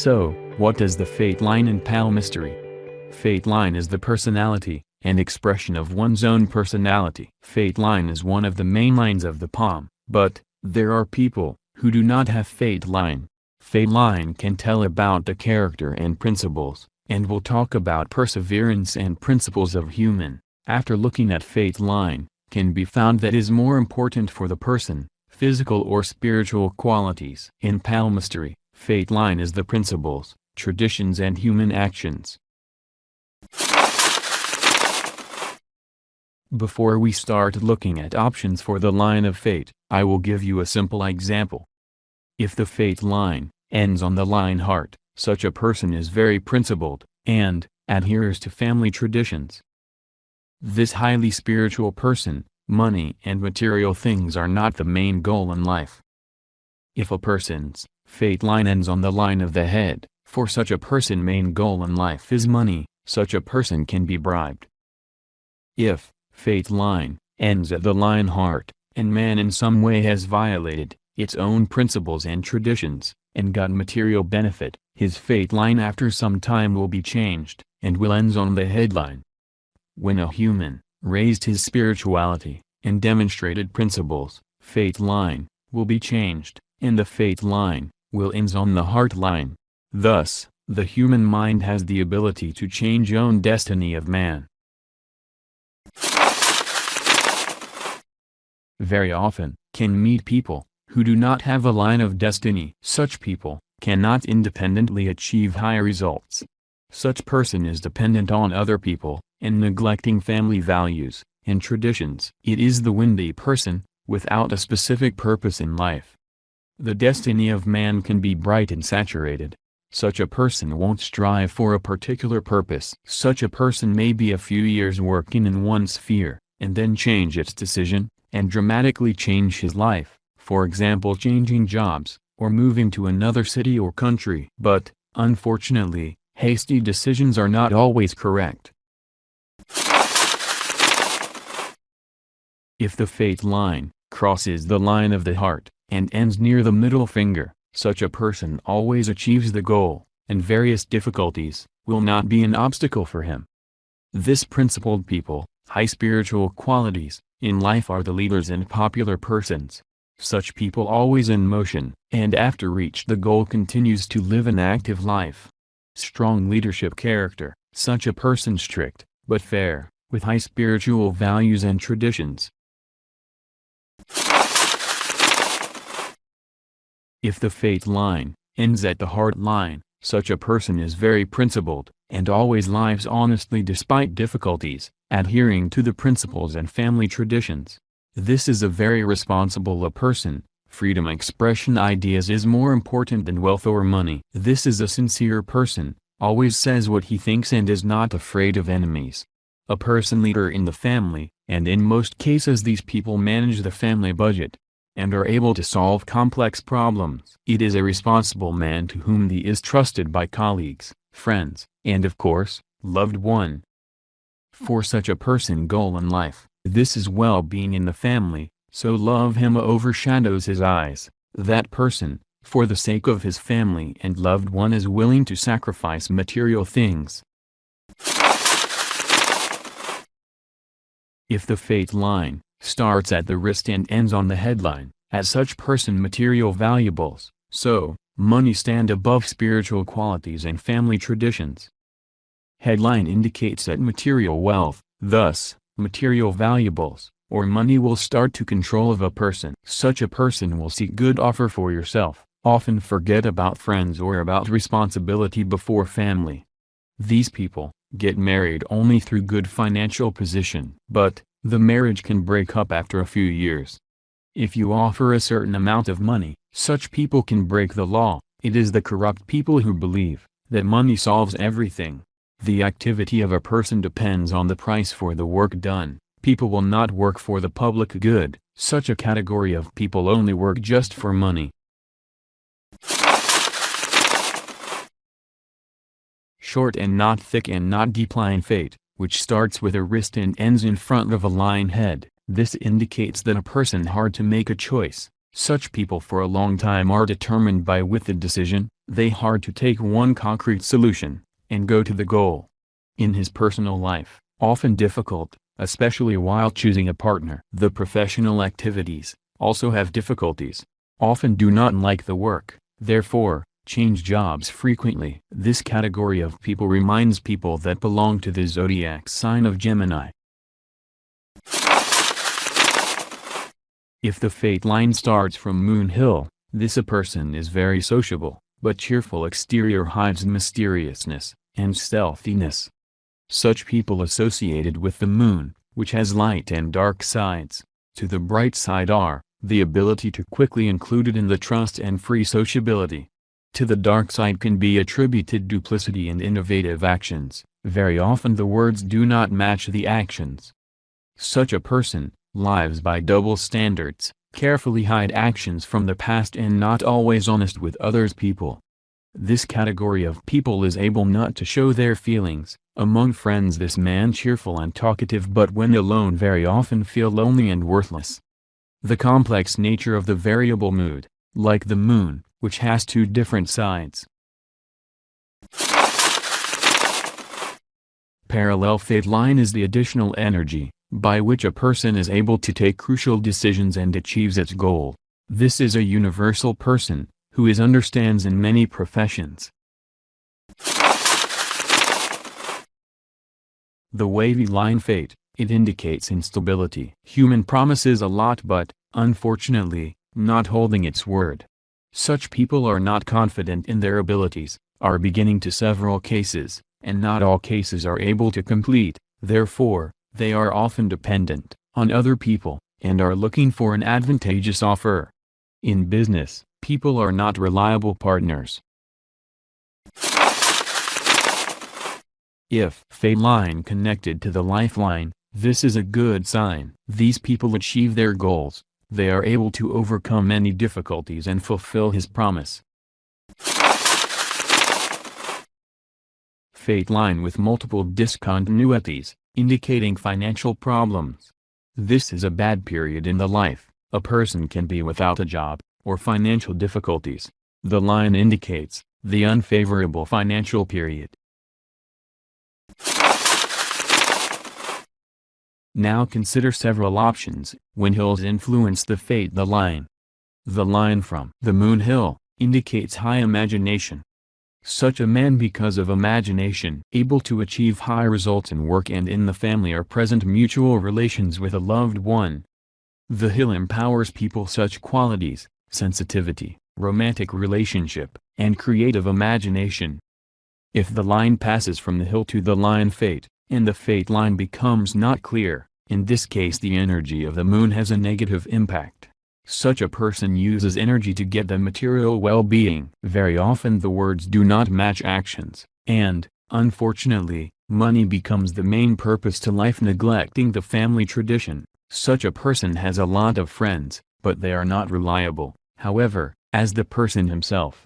So, what is the fate line in palmistry? Fate line is the personality and expression of one's own personality. Fate line is one of the main lines of the palm, but there are people who do not have fate line. Fate line can tell about the character and principles, and will talk about perseverance and principles of human. After looking at fate line, can be found that is more important for the person, physical or spiritual qualities. In palmistry, fate line is the principles, traditions and human actions. Before we start looking at options for the line of fate, I will give you a simple example. If the fate line ends on the line heart, such a person is very principled, and adheres to family traditions. This highly spiritual person, money and material things are not the main goal in life. If a person's fate line ends on the line of the head, for such a person main goal in life is money, such a person can be bribed. If fate line ends at the line heart, and man in some way has violated its own principles and traditions, and got material benefit, his fate line after some time will be changed, and will ends on the headline. When a human raised his spirituality, and demonstrated principles, fate line will be changed, and the fate line will ends on the heart line. Thus, the human mind has the ability to change own destiny of man. Very often, can meet people who do not have a line of destiny. Such people cannot independently achieve high results. Such person is dependent on other people, and neglecting family values and traditions. It is the windy person, without a specific purpose in life. The destiny of man can be bright and saturated. Such a person won't strive for a particular purpose. Such a person may be a few years working in one sphere, and then change its decision, and dramatically change his life, for example changing jobs, or moving to another city or country. But, unfortunately, hasty decisions are not always correct. If the fate line crosses the line of the heart, and ends near the middle finger, such a person always achieves the goal, and various difficulties will not be an obstacle for him. This principled people, high spiritual qualities in life are the leaders and popular persons. Such people always in motion, and after reach the goal continues to live an active life. Strong leadership character, such a person strict, but fair, with high spiritual values and traditions. If the fate line ends at the heart line, such a person is very principled, and always lives honestly despite difficulties, adhering to the principles and family traditions. This is a very responsible person. Freedom expression ideas is more important than wealth or money. This is a sincere person, always says what he thinks and is not afraid of enemies. A person leader in the family, and in most cases these people manage the family budget, and are able to solve complex problems. It is a responsible man to whom he is trusted by colleagues, friends, and of course, loved one. For such a person goal in life, this is well-being in the family, so love him overshadows his eyes. That person, for the sake of his family and loved one is willing to sacrifice material things. If the fate line starts at the wrist and ends on the headline, as such person material valuables, so, money stand above spiritual qualities and family traditions. Headline indicates that material wealth, thus, material valuables, or money will start to control of a person. Such a person will seek good offer for yourself, often forget about friends or about responsibility before family. These people get married only through good financial position, but the marriage can break up after a few years. If you offer a certain amount of money, such people can break the law. It is the corrupt people who believe that money solves everything. The activity of a person depends on the price for the work done. People will not work for the public good. Such a category of people only work just for money. Short and not thick and not deep line fate, which starts with a wrist and ends in front of a line head. This indicates that a person hard to make a choice. Such people for a long time are determined with a decision, they hard to take one concrete solution, and go to the goal. In his personal life, often difficult, especially while choosing a partner. The professional activities, also have difficulties, often do not like the work, therefore, change jobs frequently. This category of people reminds people that belong to the zodiac sign of Gemini. If the fate line starts from Moon Hill, this a person is very sociable, but cheerful exterior hides mysteriousness and stealthiness. Such people associated with the moon, which has light and dark sides, to the bright side are, the ability to quickly include it in the trust and free sociability. To the dark side can be attributed duplicity and innovative actions, very often the words do not match the actions. Such a person lives by double standards, carefully hide actions from the past and not always honest with others people. This category of people is able not to show their feelings. Among friends this man cheerful and talkative, but when alone very often feel lonely and worthless. The complex nature of the variable mood, like the moon, which has two different sides. Parallel fate line is the additional energy, by which a person is able to take crucial decisions and achieves its goal. This is a universal person, who understands in many professions. The wavy line fate, it indicates instability. Human promises a lot but, unfortunately, not holding its word. Such people are not confident in their abilities, are beginning to several cases, and not all cases are able to complete, therefore, they are often dependent on other people, and are looking for an advantageous offer. In business, people are not reliable partners. If fate line connected to the lifeline, this is a good sign. These people achieve their goals, they are able to overcome any difficulties and fulfill his promise. Fate line with multiple discontinuities, indicating financial problems. This is a bad period in the life, a person can be without a job, or financial difficulties. The line indicates the unfavorable financial period. Now consider several options when hills influence the fate the line. The line from the Moon Hill indicates high imagination. Such a man because of imagination able to achieve high results in work and in the family are present mutual relations with a loved one. The hill empowers people such qualities, sensitivity, romantic relationship, and creative imagination. If the line passes from the hill to the line fate, and the fate line becomes not clear, in this case the energy of the moon has a negative impact. Such a person uses energy to get the material well-being. Very often the words do not match actions, and, unfortunately, money becomes the main purpose to life, neglecting the family tradition. Such a person has a lot of friends, but they are not reliable, however, as the person himself.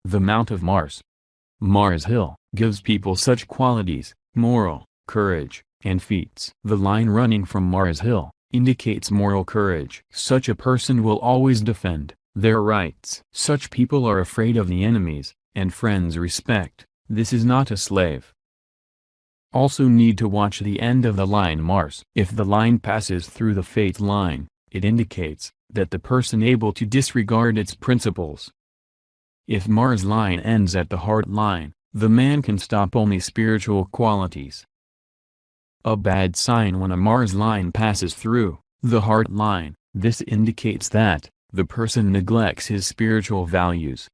The Mount of Mars. Mars Hill gives people such qualities, moral, courage, and feats. The line running from Mars Hill indicates moral courage. Such a person will always defend their rights. Such people are afraid of the enemies, and friends respect. This is not a slave. Also need to watch the end of the line Mars. If the line passes through the fate line, it indicates that the person able to disregard its principles. If Mars line ends at the heart line, the man can stop only spiritual qualities. A bad sign when a Mars line passes through the heart line, this indicates that the person neglects his spiritual values.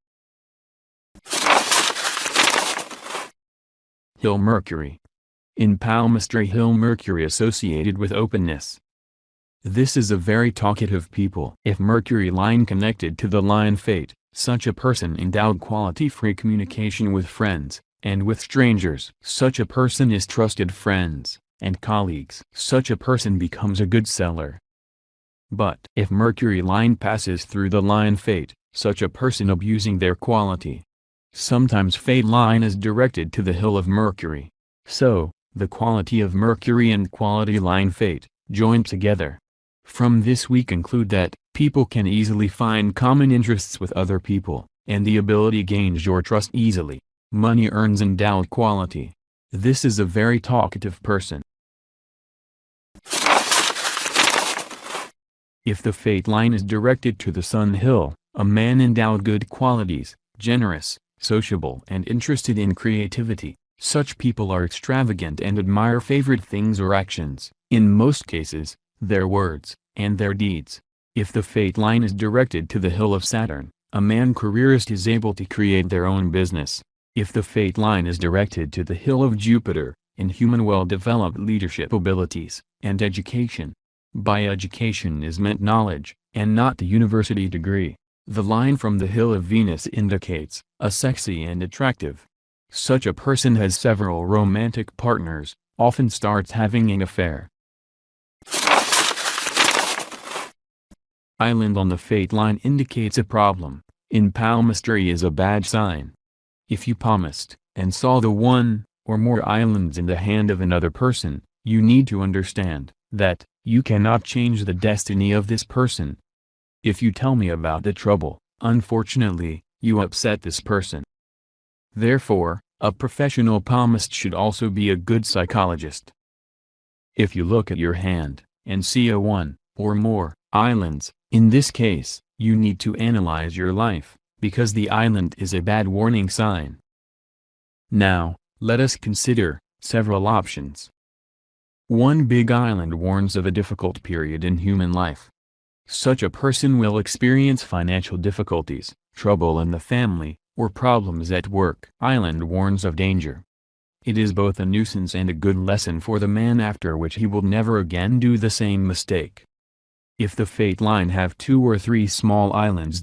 Hill Mercury. In palmistry, Hill Mercury associated with openness. This is a very talkative people. If Mercury line connected to the line fate, such a person endowed quality-free communication with friends, and with strangers. Such a person is trusted friends, and colleagues. Such a person becomes a good seller. But if Mercury line passes through the line fate, such a person abusing their quality. Sometimes fate line is directed to the hill of Mercury. So, the quality of Mercury and quality line fate joined together. From this we conclude that people can easily find common interests with other people, and the ability gains your trust easily. Money earns endowed quality. This is a very talkative person. If the fate line is directed to the Sun Hill, a man endowed good qualities, generous, sociable and interested in creativity. Such people are extravagant and admire favorite things or actions, in most cases, their words, and their deeds. If the fate line is directed to the hill of Saturn, a man careerist is able to create their own business. If the fate line is directed to the hill of Jupiter, in human well-developed leadership abilities, and education. By education is meant knowledge, and not the university degree. The line from the hill of Venus indicates, a sexy and attractive. Such a person has several romantic partners, often starts having an affair. Island on the fate line indicates a problem. In palmistry is a bad sign. If you palmist, and saw the one, or more islands in the hand of another person, you need to understand, that, you cannot change the destiny of this person. If you tell me about the trouble, unfortunately, you upset this person. Therefore, a professional palmist should also be a good psychologist. If you look at your hand, and see a one, or more, islands, in this case, you need to analyze your life, because the island is a bad warning sign. Now, let us consider several options. One big island warns of a difficult period in human life. Such a person will experience financial difficulties, trouble in the family, or problems at work. Island warns of danger. It is both a nuisance and a good lesson for the man, after which he will never again do the same mistake. If the fate line have 2 or 3 small islands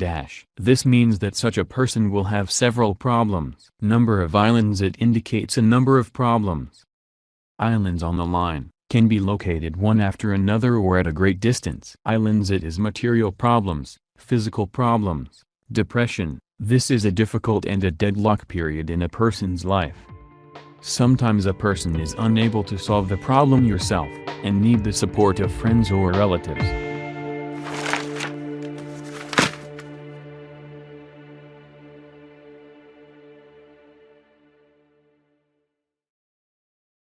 this means that such a person will have several problems. Number of islands, it indicates a number of problems. Islands on the line can be located one after another or at a great distance. Islands, it is material problems, physical problems, depression. This is a difficult and a deadlock period in a person's life. Sometimes a person is unable to solve the problem yourself, and need the support of friends or relatives.